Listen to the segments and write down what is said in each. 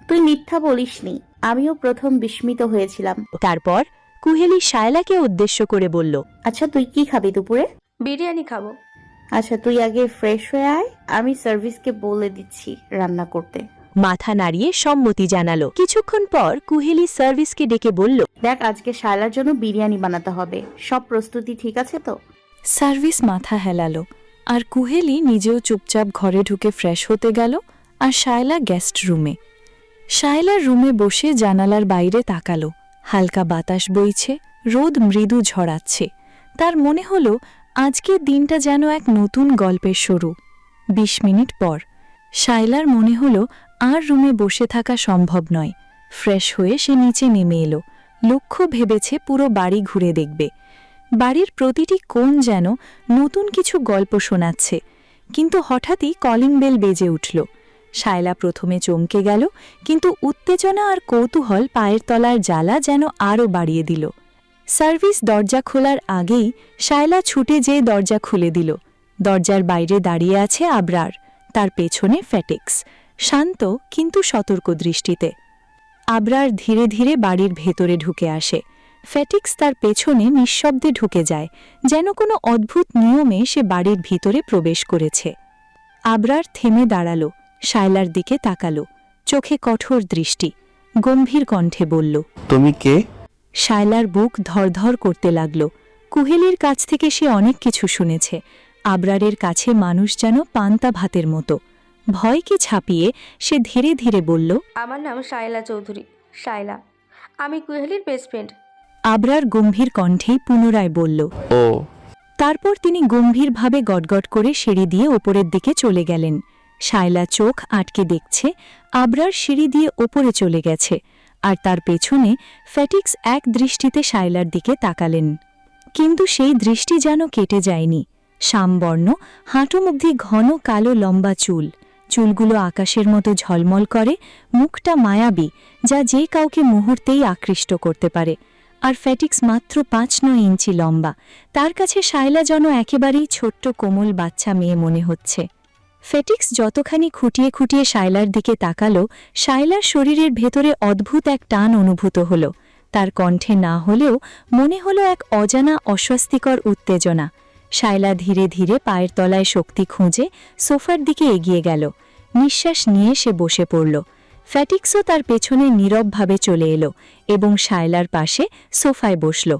তুই মিথ্যা বলিসনি। আমিও প্রথম বিস্মিত হয়েছিলাম। তারপর কুহেলি শায়লাকে উদ্দেশ্য করে বলল, আচ্ছা, তুই কি খাবি দুপুরে? বিরিয়ানি খাবো। আচ্ছা, তুই আগে ফ্রেশ হয়ে আয়, আমি সার্ভিসকে বলে দিচ্ছি রান্না করতে। মাথা নাড়িয়ে সম্মতি জানালো। কিছুক্ষণ পর কুহেলি সার্ভিসকে ডেকে বলল, দেখ, আজকে শায়লার জন্য বিরিয়ানি বানাতে হবে। সব প্রস্তুতি ঠিক আছে তো? সার্ভিস মাথা হেলালো, আর কুহেলি নিজেও চুপচাপ ঘরে ঢুকে ফ্রেশ হতে গেল, আর শায়লা গেস্ট রুমে। শায়লার রুমে বসে জানালার বাইরে তাকালো। হালকা বাতাস বইছে, রোদ মৃদু ঝরাচ্ছে। তার মনে হলো আজকের দিনটা যেন এক নতুন গল্পের শুরু। ২০ মিনিট পর শায়লার মনে হলো আর রুমে বসে থাকা সম্ভব নয়। ফ্রেশ হয়ে সে নিচে নেমে এলো। লক্ষ্য ভেবেছে পুরো বাড়ি ঘুরে দেখবে। বাড়ির প্রতিটি কোণ যেন নতুন কিছু গল্প শোনাচ্ছে। কিন্তু হঠাৎই কলিং বেল বেজে উঠল। শায়লা প্রথমে চমকে গেল, কিন্তু উত্তেজনা আর কৌতূহল পায়ের তলার জ্বালা যেন আরও বাড়িয়ে দিল। সার্ভিস দরজা খোলার আগেই শায়লা ছুটে যেয়ে দরজা খুলে দিল। দরজার বাইরে দাঁড়িয়ে আছে আবরার, তার পেছনে ফ্যাটিক্স, শান্ত কিন্তু সতর্ক দৃষ্টিতে। আবরার ধীরে ধীরে বাড়ির ভেতরে ঢুকে আসে। ফ্যাটিক্স তার পেছনে নিঃশব্দে ঢুকে যায়, যেন কোনো অদ্ভুত নিয়মে সে বাড়ির ভিতরে প্রবেশ করেছে। আবরার থেমে দাঁড়ালো, শায়লার দিকে তাকালো, চোখে কঠোর দৃষ্টি, গম্ভীর কণ্ঠে বলল, তুমি কে? শায়লার বুক ধরধর করতে লাগল। কুহেলির কাছ থেকে সে অনেক কিছু শুনেছে। আবরারের কাছে মানুষ যেন পান্তা ভাতের মতো। ভয়কে ছাপিয়ে সে ধীরে ধীরে বলল, আমার নাম শায়লা চৌধুরী, শায়লা। আমি কুহেলির বেস্ট ফ্রেন্ড। আবরার গম্ভীর কণ্ঠেই পুনরায় বলল। ও। তারপর তিনি গম্ভীরভাবে গটগট করে সিঁড়ি দিয়ে ওপরের দিকে চলে গেলেন। শায়লা চোখ আটকে দেখছে আবরার সিঁড়ি দিয়ে ওপরে চলে গেছে, আর তার পেছনে ফ্যাটিক্স এক দৃষ্টিতে শায়লার দিকে তাকালেন। কিন্তু সেই দৃষ্টি যেন কেটে যায়নি। শ্যামবর্ণ, হাঁটুমুগ্ধি ঘন কালো লম্বা চুল, চুলগুলো আকাশের মতো ঝলমল করে, মুখটা মায়াবী, যা যে কাউকে মুহূর্তেই আকৃষ্ট করতে পারে। আর ফ্যাটিক্স মাত্র ৫-৯ ইঞ্চি লম্বা। তার কাছে শায়লা যেন একেবারেই ছোট্ট কোমল বাচ্চা মেয়ে মনে হচ্ছে। ফ্যাটিক্স যতখানি খুঁটিয়ে খুঁটিয়ে শায়লার দিকে তাকালো, শায়লার শরীরের ভেতরে অদ্ভুত এক টান অনুভূত হল। তার কণ্ঠে না হলেও মনে হলো এক অজানা অস্বস্তিকর উত্তেজনা। শায়লা ধীরে ধীরে পায়ের তলায় শক্তি খুঁজে সোফার দিকে এগিয়ে গেল। নিঃশ্বাস নিয়ে সে বসে পড়ল। ফ্যাটিক্সও তার পেছনে নীরবভাবে চলে এলো এবং শায়লার পাশে সোফায় বসল।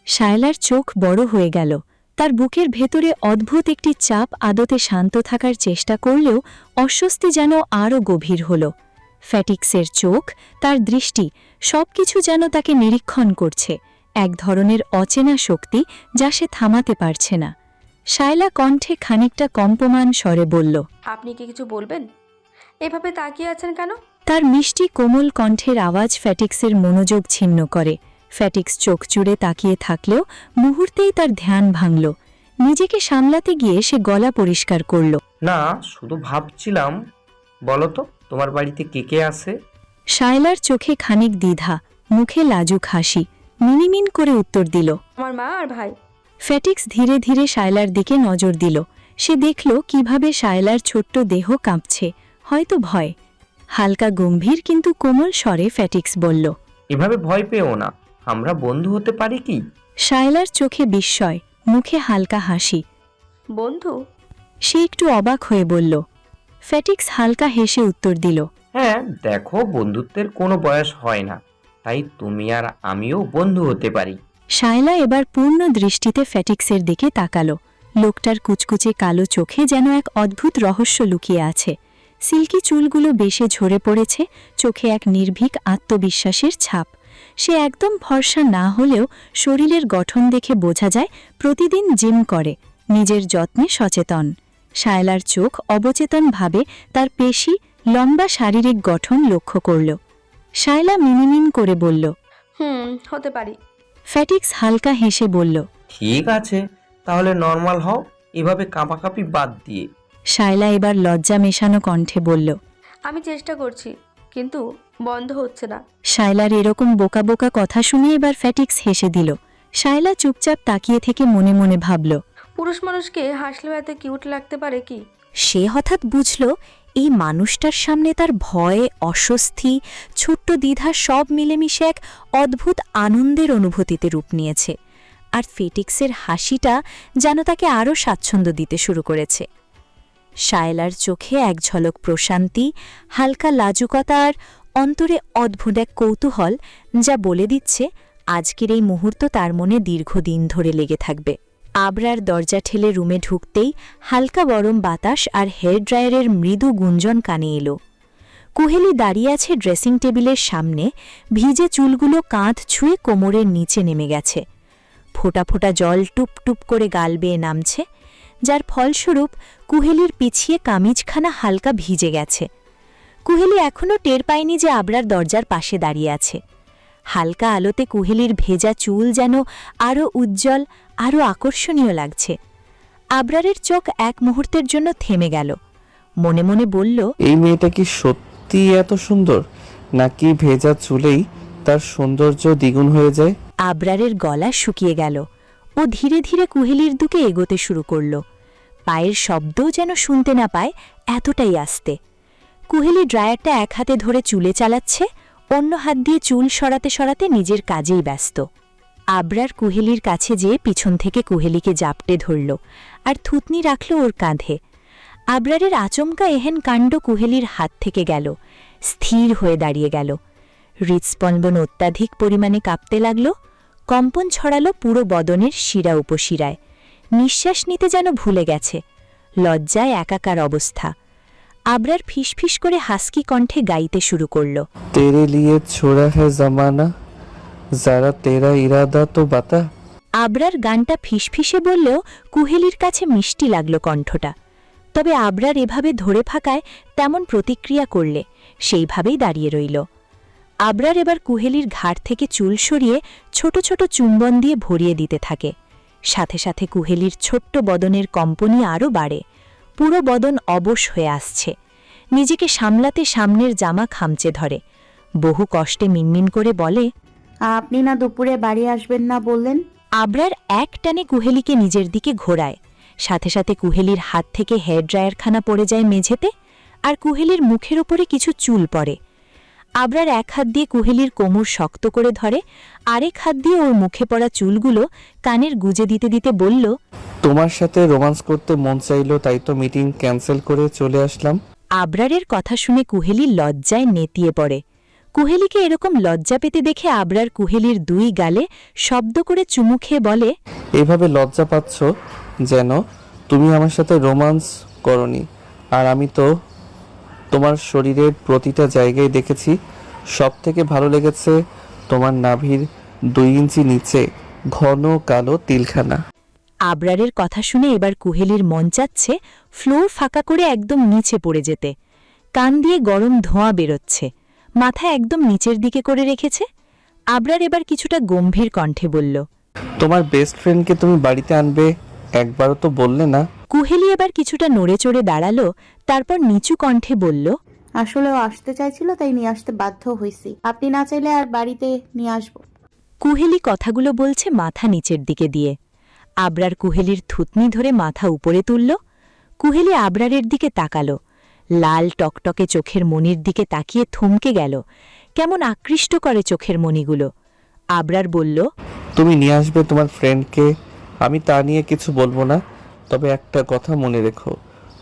শায়লার চোখ বড় হয়ে গেল। তার বুকের ভেতরে অদ্ভুত একটি চাপ আদতে শান্ত থাকার চেষ্টা করলেও অস্বস্তি যেন আরও গভীর হল। ফ্যাটিক্সের চোখ, তার দৃষ্টি, সবকিছু যেন তাকে নিরীক্ষণ করছে, এক ধরনের অচেনা শক্তি যা সে থামাতে পারছে না। শায়লা কণ্ঠে খানিকটা কম্পমান স্বরে বলল, আপনি কি কিছু বলবেন? এভাবে তাকিয়ে আছেন কেন? তার মিষ্টি কোমল কণ্ঠের আওয়াজ ফ্যাটিক্সের মনোযোগ ছিন্ন করে। ফ্যাটিক্স চোখ জুড়ে তাকিয়ে থাকলেও মুহূর্তেই তার ধ্যান ভাঙল। নিজেকে সামলাতে গিয়ে সে গলা পরিষ্কার করল, না, শুধু ভাবছিলাম, বলো তো তোমার বাড়িতে কে কে আছে? শায়লার চোখে খানিক দ্বিধা, মুখে লাজুক হাসি, মিনিমিন করে উত্তর দিল। আমার মা আর ভাই। ফ্যাটিক্স ধীরে ধীরে শায়লার দিকে নজর দিল। সে দেখল কিভাবে শায়লার ছোট্ট দেহ কাঁপছে, হয়তো ভয়। হালকা গম্ভীর কিন্তু কোমল স্বরে ফ্যাটিক্স বলল, এভাবে ভয় পেও না, আমরা বন্ধু হতে পারি কি? শায়লার চোখে বিস্ময়, মুখে হালকা হাসি। বন্ধু? সে একটু অবাক হয়ে বলল। ফ্যাটিক্স হালকা হেসে উত্তর দিল, হ্যাঁ, দেখো, বন্ধুত্বের কোনো বয়স হয় না, তাই তুমি আর আমিও বন্ধু হতে পারি। শায়লা এবার পূর্ণ দৃষ্টিতে ফ্যাটিক্সের দিকে তাকালো। লোকটার কুচকুচে কালো চোখে যেন এক অদ্ভুত রহস্য লুকিয়ে আছে। সিল্কি চুলগুলো বেশে ঝরে পড়েছে, চোখে এক নির্ভীক আত্মবিশ্বাসের ছাপ। সে একদম ফর্সা না হলেও শরীরের গঠন দেখে বোঝা যায় প্রতিদিন জিম করে, নিজের যত্নে সচেতন। শায়লার চোখ অবচেতনভাবে তার পেশি, লম্বা শারীরিক গঠন লক্ষ্য করল। শায়লা মিনিমিন করে বলল, হতে পারি। ফ্যাটিক্স হালকা হেসে বলল, ঠিক আছে, তাহলে নর্মাল হও, এভাবে কাঁপাকাঁপি বাদ দিয়ে। শায়লা এবার লজ্জা মেশানো কণ্ঠে বলল, আমি চেষ্টা করছি, কিন্তু বন্ধ হচ্ছে না। শায়লার এরকম বোকা বোকা কথা শুনে এবার ফ্যাটিক্স হেসে দিল। শায়লা চুপচাপ তাকিয়ে থেকে মনে মনে ভাবল, পুরুষ মানুষকে হাসলেও এত কিউট লাগতে পারে কি? সে হঠাৎ বুঝল এই মানুষটার সামনে তার ভয়, অস্বস্তি, ছোট্ট দ্বিধা সব মিলেমিশে এক অদ্ভুত আনন্দের অনুভূতিতে রূপ নিয়েছে, আর ফেটিক্সের হাসিটা যেন তাকে আরও স্বাচ্ছন্দ্য দিতে শুরু করেছে। শায়লার চোখে এক ঝলক প্রশান্তি, হালকা লাজুকতা আর অন্তরে অদ্ভুত এক কৌতূহল, যা বলে দিচ্ছে আজকের এই মুহূর্ত তার মনে দীর্ঘদিন ধরে লেগে থাকবে। আবরার দরজা ঠেলে রুমে ঢুকতেই হালকা গরম বাতাস আর হেয়ার ড্রায়ারের মৃদু গুঞ্জন কানে এলো। কুহেলি দাঁড়িয়ে আছে ড্রেসিং টেবিলের সামনে, ভিজে চুলগুলো কাঁধ ছুঁয়ে কোমরের নিচে নেমে গেছে। ফোঁটা ফোঁটা জল টুপ টুপ করে গাল বেয়ে নামছে, যার ফলস্বরূপ কুহেলির পিছিয়ে কামিজখানা হালকা ভিজে গেছে। কুহেলি এখনও টের পায়নি যে আবরার দরজার পাশে দাঁড়িয়ে আছে। হালকা আলোতে কুহেলির ভেজা চুল যেন আরও উজ্জ্বল, আরও আকর্ষণীয় লাগছে। আবরারের চোখ এক মুহূর্তের জন্য থেমে গেল। মনে মনে বলল, এই মেয়েটা কি সত্যি এত সুন্দর, নাকি ভেজা চুলেই তার সৌন্দর্য দ্বিগুণ হয়ে যায়? আবরারের গলা শুকিয়ে গেল। ও ধীরে ধীরে কুহেলির দিকে এগোতে শুরু করল। পায়ের শব্দও যেন শুনতে না পায়, এতটাই আস্তে। কুহেলি ড্রায়ারটা এক হাতে ধরে চুলে চালাচ্ছে, অন্য হাত দিয়ে চুল সরাতে সরাতে নিজের কাজেই ব্যস্ত। আবরার কুহেলির কাছে যেয়ে পিছন থেকে কুহেলিকে জাপটে ধরল আর থুতনি রাখল ওর কাঁধে। আবরারের আচমকা এহেন কাণ্ড কুহেলির হাত থেকে গেল, স্থির হয়ে দাঁড়িয়ে গেল। হৃৎস্পন্দন অত্যাধিক পরিমাণে কাঁপতে লাগল, কম্পন ছড়ালো পুরো বদনের শিরা উপশিরায়। নিঃশ্বাস নিতে যেন ভুলে গেছে, লজ্জায় একাকার অবস্থা। আবরার ফিসফিস করে হাসকি কণ্ঠে গাইতে শুরু করল, তেরে লিয়ে ছোড়া হ্যায় জামানা, যারা তেরা ইরাদা তো বাতা। আবরার গানটা ফিসফিসে বললেও কুহেলির কাছে মিষ্টি লাগল কণ্ঠটা। তবে আবরার এভাবে ধরে ফাঁকায় তেমন প্রতিক্রিয়া করলে সেইভাবেই দাঁড়িয়ে রইল। আবরার এবার কুহেলির ঘাড় থেকে চুল সরিয়ে ছোট ছোট চুম্বন দিয়ে ভরিয়ে দিতে থাকে। সাথে সাথে কুহেলির ছোট্ট বদনের কম্পনই আরও বাড়ে। পুরো বদন অবশ হয়ে আসছে। নিজেকে সামলাতে সামনের জামা খামচে ধরে। বহু কষ্টে মিনমিন করে বলে, আপনি না দুপুরে বাড়ি আসবেন না বললেন? আবরার এক টানে কুহেলিকে নিজের দিকে ঘোরায়। সাথে সাথে কুহেলির হাত থেকে হেয়ার ড্রায়ারখানা পড়ে যায় মেঝেতে, আর কুহেলির মুখের ওপরে কিছু চুল পড়ে। আবরার এক হাত দিয়ে কুহেলির কোমর শক্ত করে ধরে, আরেক হাত দিয়ে ওর মুখে পড়া চুলগুলো কানের গুজে দিতে দিতে বলল, তোমার সাথে রোমান্স করতে মন চাইলো, তাই তো মিটিং ক্যান্সেল করে চলে আসলাম। আবরারের কথা শুনে কুহেলি লজ্জায় নেতিয়ে পড়ে। কুহেলিকে এরকম লজ্জা পেতে দেখে আবরার কুহেলির দুই গালে শব্দ করে চুমু খেয়ে বলে, এইভাবে লজ্জা পাচ্ছ যেন তুমি আমার সাথে রোমান্স করনি, আর আমি তো তোমার শরীরের প্রতিটা জায়গায় দেখেছি। সব থেকে ভালো লেগেছে তোমার নাভির 2 ইঞ্চি নিচে ঘন কালো তিলখানা। আবরারের কথা শুনে এবার কুহেলির মন চাচ্ছে ফ্লোর ফাঁকা করে একদম নিচে পড়ে যেতে। কান দিয়ে গরম ধোঁয়া বেরোচ্ছে, মাথা একদম নিচের দিকে করে রেখেছে। আবরার এবার কিছুটা গম্ভীর কণ্ঠে বলল, তোমার বেস্ট ফ্রেন্ডকে তুমি বাড়িতে আনবে, একবারও তো বললে না। কুহেলি এবার কিছুটা নড়ে চড়ে দাঁড়ালো, তারপর নিচু কণ্ঠে বলল, আসলে ও আসতে চাইছিল, তাই নিয়ে আসতে বাধ্য হয়েছি। আপনি না চাইলে আর বাড়িতে নিয়ে আসবো। কুহেলি কথাগুলো বলছে মাথা নিচের দিকে দিয়ে। আবরার কুহেলির থুতনি ধরে মাথা উপরে তুলল। কুহেলি আবরারের দিকে তাকালো। লাল টকটকে চোখের মণির দিকে তাকিয়ে থমকে গেল। কেমন আকৃষ্ট করে চোখের মণিগুলো। আবরার বলল, তুমি নিয়ে আসবে তোমার ফ্রেন্ডকে, আমি তা নিয়ে কিছু বলবো না। তবে একটা কথা মনে রেখো,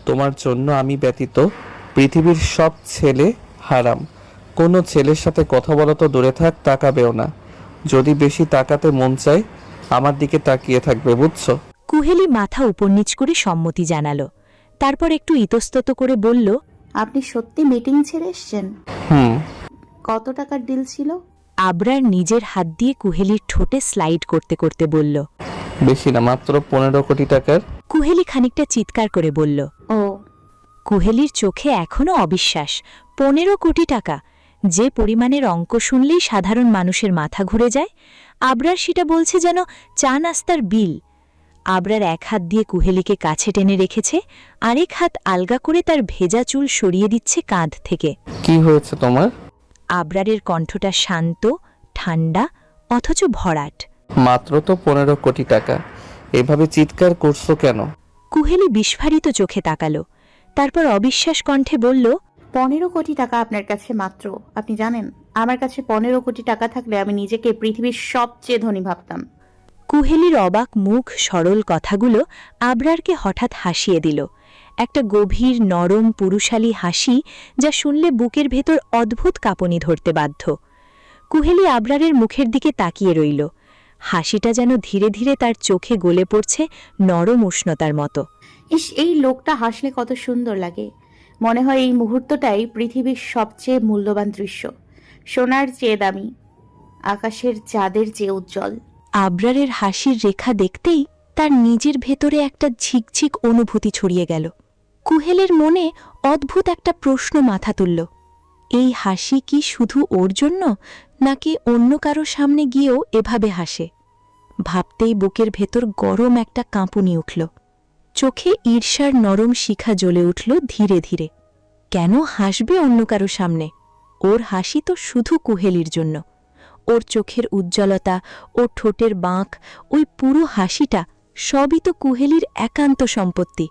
তোমার জন্য আমি ব্যতীত পৃথিবীর সব ছেলে হারাম। কোনো ছেলের সাথে কথা বলা তো দূরে থাক, তাকাবেও না। যদি বেশি তাকাতে মন চায় আমার দিকে তাকিয়ে থাকবে, বুঝছো? কুহেলি মাথা উপর নিচ করে সম্মতি জানালো। তারপর একটু ইতস্তত করে বলল, আপনি সত্যি মিটিং ছেড়ে এসছেন? কত টাকার ডিল ছিল? আবরার নিজের হাত দিয়ে কুহেলির ঠোঁটে স্লাইড করতে করতে বলল, বেশি না, মাত্র 15 কোটি টাকার। কুহেলি খানিকটা চিৎকার করে বলল। ও, কুহেলির চোখে এখনও অবিশ্বাস। 15 কোটি টাকা! যে পরিমাণের অঙ্ক শুনলেই সাধারণ মানুষের মাথা ঘুরে যায়। আবরার সেটা বলছে যেন চা নাস্তার বিল। আবরার এক হাত দিয়ে কুহেলিকে কাছে টেনে রেখেছে, আরেক হাত আলগা করে তার ভেজা চুল সরিয়ে দিচ্ছে কাঁধ থেকে। কি হয়েছে তোমার? আবরারের কণ্ঠটা শান্ত, ঠান্ডা, অথচ ভরাট। মাত্র তো 15 কোটি টাকা, এভাবে চিৎকার করছো কেন? কুহেলি বিস্ফারিত চোখে তাকালো। তারপর অবিশ্বাস কণ্ঠে বলল, 15 কোটি টাকা আপনার কাছে মাত্র। আপনি জানেন, আমার কাছে 15 কোটি টাকা থাকলে আমি নিজেকে পৃথিবীর সবচেয়ে ধনী ভাবতাম। কুহেলির অবাক মুখ সরল কথাগুলো আবরারকে হঠাৎ হাসিয়ে দিল। একটা গভীর নরম পুরুষালী হাসি, যা শুনলে বুকের ভেতর অদ্ভুত কাঁপুনি ধরতে বাধ্য। কুহেলি আবরারের মুখের দিকে তাকিয়ে রইল। হাসিটা যেন ধীরে ধীরে তার চোখে গলে পড়ছে নরম উষ্ণতার মতো। ইস, এই লোকটা হাসলে কত সুন্দর লাগে। মনে হয় এই মুহূর্তটাই পৃথিবীর সবচেয়ে মূল্যবান দৃশ্য, সোনার চেয়ে দামি, আকাশের চাঁদের চেয়ে উজ্জ্বল। আবরারের হাসির রেখা দেখতেই তার নিজের ভেতরে একটা ঝিকঝিক অনুভূতি ছড়িয়ে গেল। কুহেলের মনে অদ্ভুত একটা প্রশ্ন মাথা তুলল। এই হাসি কি শুধু ওর জন্য, নাকি অন্য কারো সামনে গিয়েও এভাবে হাসে? ভাবতেই বুকের ভেতর গরম একটা কাঁপুনি উঠল। চোখে ঈর্ষার নরম শিখা জ্বলে উঠল ধীরে ধীরে। কেন হাসবে অন্য কারো সামনে? ওর হাসি তো শুধু কুহেলির জন্য। ওর চোখের উজ্জ্বলতা, ওর ঠোঁটের বাঁক, ওই পুরো হাসিটা সবই তো কুহেলির একান্ত সম্পত্তি।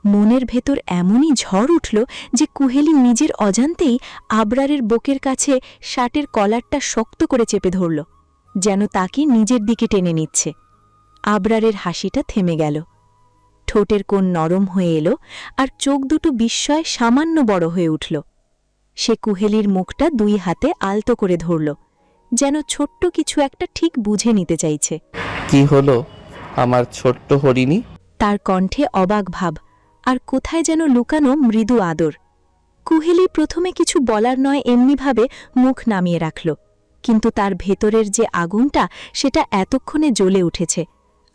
মনের ভেতর এমনই ঝড় উঠল যে কুহেলি নিজের অজান্তেই আবরারের বুকের কাছে শার্টের কলারটা শক্ত করে চেপে ধরল, যেন তাকে নিজের দিকে টেনে নিচ্ছে। আবরারের হাসিটা থেমে গেল। ঠোঁটের কোণ নরম হয়ে এলো, আর চোখ দুটো বিস্ময় সামান্য বড় হয়ে উঠল। সে কুহেলির মুখটা 2 হাতে আলতো করে ধরল, যেন ছোট্ট কিছু একটা ঠিক বুঝে নিতে চাইছে। কি হলো আমার ছোট্ট হরিণী? তার কণ্ঠে অবাক ভাব, আর কোথায় যেন লুকানো মৃদু আদর। কুহেলি প্রথমে কিছু বলার নয় এমনিভাবে মুখ নামিয়ে রাখল, কিন্তু তার ভেতরের যে আগুনটা সেটা এতক্ষণে জ্বলে উঠেছে,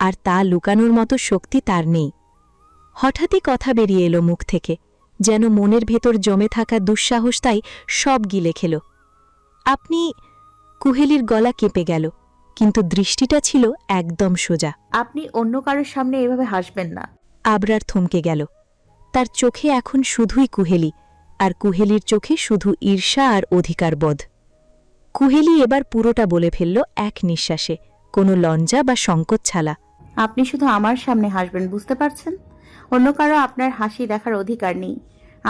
আর তা লুকানোর মতো শক্তি তার নেই। হঠাৎই কথা বেরিয়ে এলো মুখ থেকে, যেন মনের ভেতর জমে থাকা দুঃসাহস তাই সব গিলে খেল। আপনি... কুহেলির গলা কেঁপে গেল, কিন্তু দৃষ্টিটা ছিল একদম সোজা। আপনি অন্য কারোর সামনে এভাবে হাসবেন না। আবরার থমকে গেল। তার চোখে এখন শুধুই কুহেলি, আর কুহেলির চোখে শুধু ঈর্ষা আর অধিকারবোধ। কুহেলি এবার পুরোটা বলে ফেলল এক নিঃশ্বাসে, কোনো লজ্জা বা সংকোচ ছাড়া। আপনি শুধু আমার সামনে হাসবেন, বুঝতে পারছেন? অন্য কারো আপনার হাসি দেখার অধিকার নেই।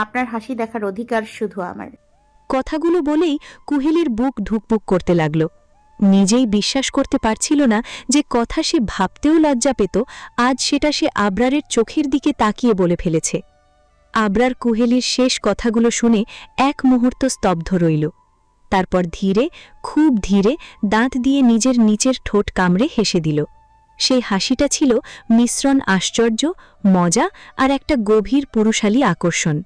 আপনার হাসি দেখার অধিকার শুধু আমার। কথাগুলো বলেই কুহেলির বুক ধুকপুক করতে লাগল। নিজেই বিশ্বাস করতে পারছিল না যে কথা সে ভাবতেও লজ্জা পেত, আজ সেটা সে আবরারের চোখের দিকে তাকিয়ে বলে ফেলেছে। আবরার কুহেলির শেষ কথাগুলো শুনে এক মুহূর্ত স্তব্ধ রইল। তারপর ধীরে, খুব ধীরে দাঁত দিয়ে নিজের নিচের ঠোঁট কামড়ে হেসে দিল। সেই হাসিটা ছিল মিশ্রণ আশ্চর্য, মজা আর একটা গভীর পুরুষালী আকর্ষণ।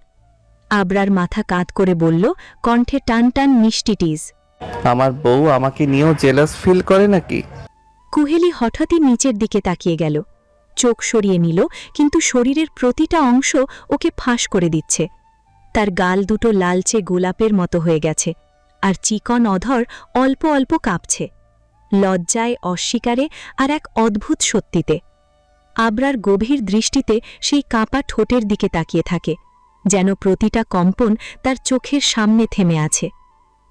আবরার মাথা কাঁধ করে বলল, কণ্ঠে টান টান মিষ্টি টিজ, আমার বউ আমাকে নিয়েও জেলাস ফিল করে নাকি? কুহেলি হঠাৎই নিচের দিকে তাকিয়ে গেল। চোখ সরিয়ে নিল, কিন্তু শরীরের প্রতিটা অংশ ওকে ফাঁস করে দিচ্ছে। তার গাল দুটো লালচে গোলাপের মতো হয়ে গেছে, আর চিকন অধর অল্প অল্প কাঁপছে, লজ্জায়, অস্বীকারে আর এক অদ্ভুত সত্যিতে। আবরার গভীর দৃষ্টিতে সেই কাঁপা ঠোঁটের দিকে তাকিয়ে থাকে, যেন প্রতিটা কম্পন তার চোখের সামনে থেমে আছে।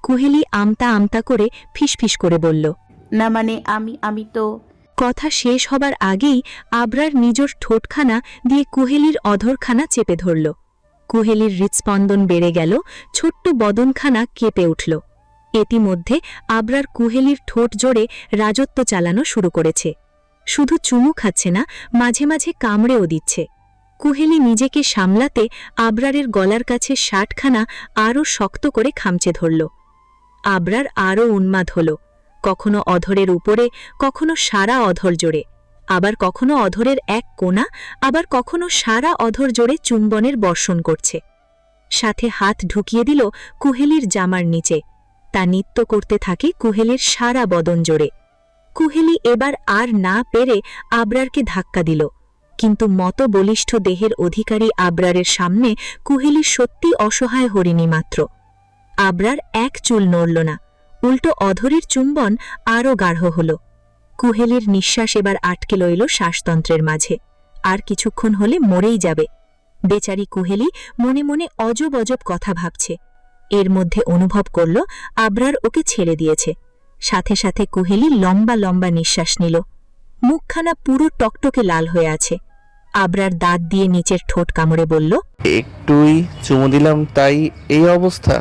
কুহেলি আমতা আমতা করে ফিসফিস করে বলল, না মানে আমি তো... কথা শেষ হবার আগেই আবরার নিজের ঠোঁটখানা দিয়ে কুহেলির অধরখানা চেপে ধরল। কুহেলির হৃৎস্পন্দন বেড়ে গেল, ছোট্ট বদনখানা কেঁপে উঠল। ইতিমধ্যে আবরার কুহেলির ঠোঁট জোড়ে রাজত্ব চালানো শুরু করেছে। শুধু চুমু খাচ্ছে না, মাঝে মাঝে কামড়েও দিচ্ছে। কুহেলি নিজেকে সামলাতে আবরারের গলার কাছে শার্টখানা আরও শক্ত করে খামচে ধরল। আবরার আরও উন্মাদ হল, কখনো অধরের উপরে, কখনো সারা অধর জোড়ে, আবার কখনো অধরের এক কোণা, আবার কখনো সারা অধর জোড়ে চুম্বনের বর্ষণ করছে। সাথে হাত ঢুকিয়ে দিল কুহেলির জামার নিচে। তা নৃত্য করতে থাকে কুহেলির সারা বদন জোড়ে। কুহেলি এবার আর না পেরে আবরারকে ধাক্কা দিল, কিন্তু মত বলিষ্ঠ দেহের অধিকারী আবরারের সামনে কুহেলি সত্যি অসহায় হরিণী মাত্র। আবরার এক চুল নড়ল না, উল্টো অধরের চুম্বন আরও গাঢ় হল। কুহেলির নিঃশ্বাস এবার আটকে লইল শ্বাসতন্ত্রের মাঝে, আর কিছুক্ষণ হলে মরেই যাবে। বেচারি কুহেলি মনে মনে অজব অজব কথা ভাবছে। এর মধ্যে অনুভব করল আবরার ওকে ছেড়ে দিয়েছে। সাথে সাথে কুহেলি লম্বা লম্বা নিঃশ্বাস নিল। মুখখানা পুরো টকটকে লাল হয়ে আছে। আবরার দাঁত দিয়ে নিচের ঠোঁট কামড়ে বলল, একটুই চুমু দিলাম তাই এই অবস্থা?